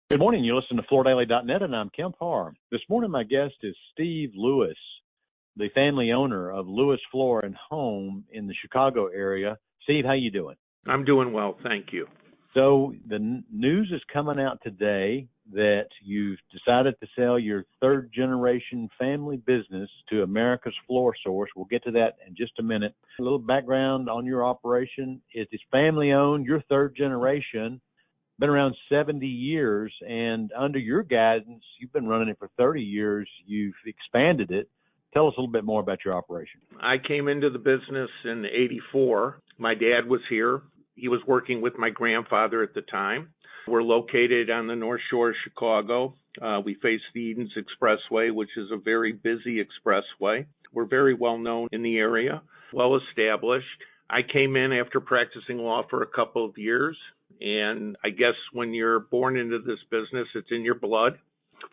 Good morning. You listen to FloorDaily.net, and I'm Kemp Harr. This morning, my guest is Steve Lewis, the family owner of Lewis Floor and Home in the Chicago area. Steve, how you doing? I'm doing well, thank you. So the news is coming out today that you've decided to sell your third-generation family business to America's Floor Source. We'll get to that in just a minute. A little background on your operation. It's family-owned. You're third generation. Been around 70 years, and under your guidance, you've been running it for 30 years. You've expanded it. Tell us a little bit more about your operation. I came into the business in '84. My dad was here. He was working with my grandfather at the time. We're located on the North Shore of Chicago. We face the Edens Expressway, which is a very busy expressway. We're very well known in the area, well established. I came in after practicing law for a couple of years. And I guess when you're born into this business, it's in your blood.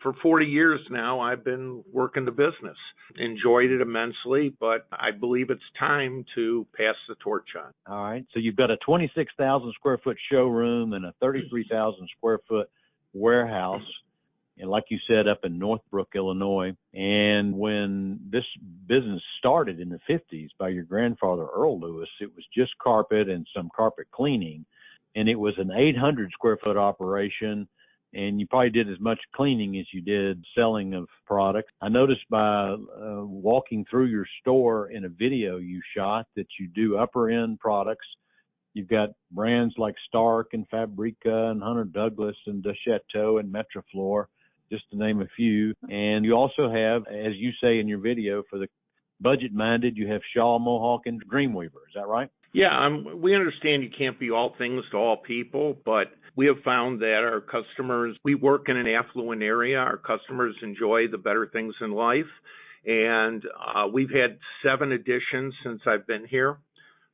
For 40 years now, I've been working the business. Enjoyed it immensely, but I believe it's time to pass the torch on. All right. So you've got a 26,000 square foot showroom and a 33,000 square foot warehouse. And like you said, up in Northbrook, Illinois. And when this business started in the 50s by your grandfather, Earl Lewis, it was just carpet and some carpet cleaning. And it was an 800 square foot operation, and you probably did as much cleaning as you did selling of products. I noticed by walking through your store in a video you shot that you do upper end products. You've got brands like Stark and Fabrica and Hunter Douglas and De Chateau and Metroflor, just to name a few. And you also have, as you say in your video, for the budget-minded, you have Shaw, Mohawk, and Dreamweaver. Is that right? Yeah, we understand you can't be all things to all people, but we have found that our customers, we work in an affluent area. Our customers enjoy the better things in life. And we've had 7 additions since I've been here.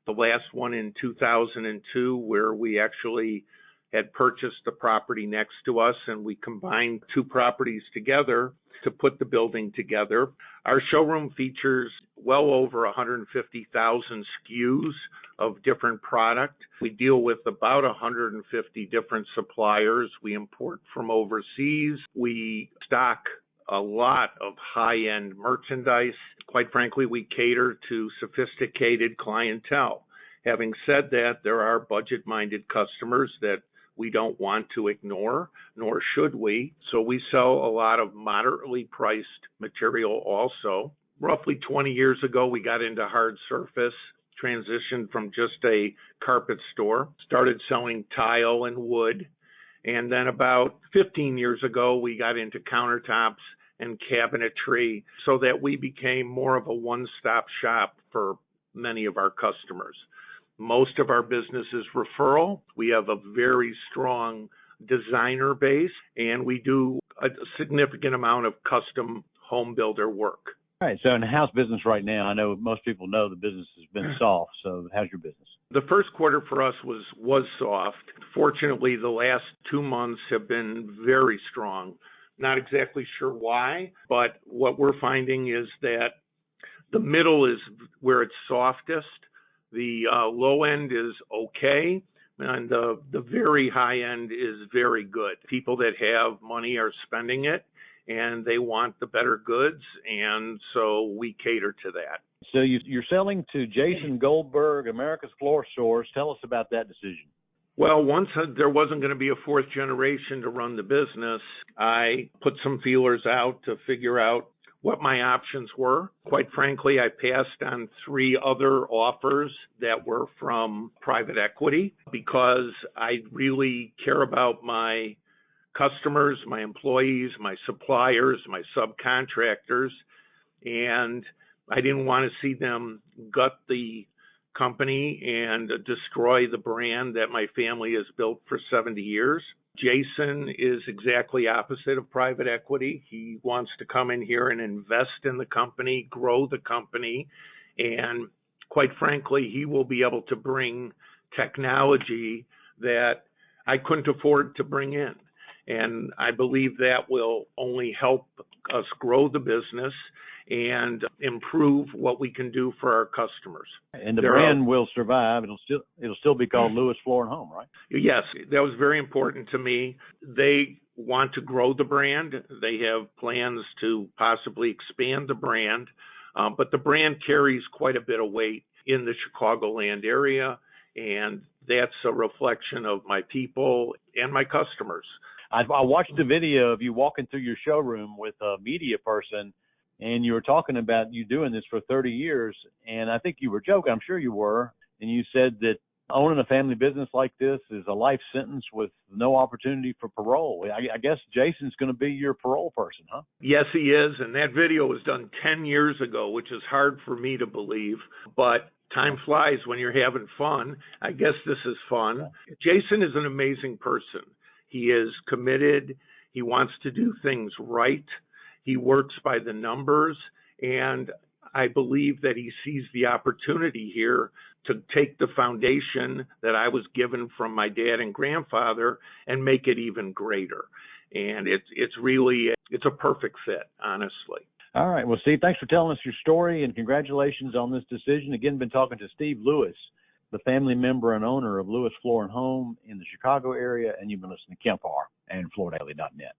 The last one in 2002, where we actually had purchased the property next to us, and we combined 2 properties together to put the building together. Our showroom features well over 150,000 SKUs of different product. We deal with about 150 different suppliers. We import from overseas. We stock a lot of high-end merchandise. Quite frankly, we cater to sophisticated clientele. Having said that, there are budget-minded customers that we don't want to ignore, nor should we. So we sell a lot of moderately priced material also. Roughly 20 years ago, we got into hard surface, transitioned from just a carpet store, started selling tile and wood. And then about 15 years ago, we got into countertops and cabinetry so that we became more of a one-stop shop for many of our customers. Most of our business is referral. We have a very strong designer base, and we do a significant amount of custom home builder work. All right. So in the house business right now, I know most people know the business has been soft. So how's your business? The first quarter for us was soft. Fortunately, the last 2 months have been very strong. Not exactly sure why, but what we're finding is that the middle is where it's softest. The low end is okay, and the very high end is very good. People that have money are spending it, and they want the better goods, and so we cater to that. So you're selling to Jason Goldberg, America's Floor Source. Tell us about that decision. Well, once there wasn't going to be a 4th generation to run the business, I put some feelers out to figure out what my options were. Quite frankly, I passed on 3 other offers that were from private equity because I really care about my customers, my employees, my suppliers, my subcontractors, and I didn't want to see them gut the company and destroy the brand that my family has built for 70 years. Jason is exactly opposite of private equity. He wants to come in here and invest in the company, grow the company, and quite frankly, he will be able to bring technology that I couldn't afford to bring in. And I believe that will only help us grow the business and improve what we can do for our customers. And the brand will survive. It'll still be called Lewis Floor and Home, right? Yes, that was very important to me. They want to grow the brand. They have plans to possibly expand the brand, but the brand carries quite a bit of weight in the Chicagoland area, and that's a reflection of my people and my customers. I watched the video of you walking through your showroom with a media person, and you were talking about you doing this for 30 years, and I think you were joking. I'm sure you were, and you said that owning a family business like this is a life sentence with no opportunity for parole. I guess Jason's going to be your parole person, huh? Yes, he is, and that video was done 10 years ago, which is hard for me to believe, but time flies when you're having fun. I guess this is fun. Jason is an amazing person. He is committed. He wants to do things right. He works by the numbers, and I believe that he sees the opportunity here to take the foundation that I was given from my dad and grandfather and make it even greater. And it's a perfect fit, honestly. All right. Well, Steve, thanks for telling us your story, and congratulations on this decision. Again, been talking to Steve Lewis, the family member and owner of Lewis Floor and Home in the Chicago area, and you've been listening to Kemp Harr and FloorDaily.net.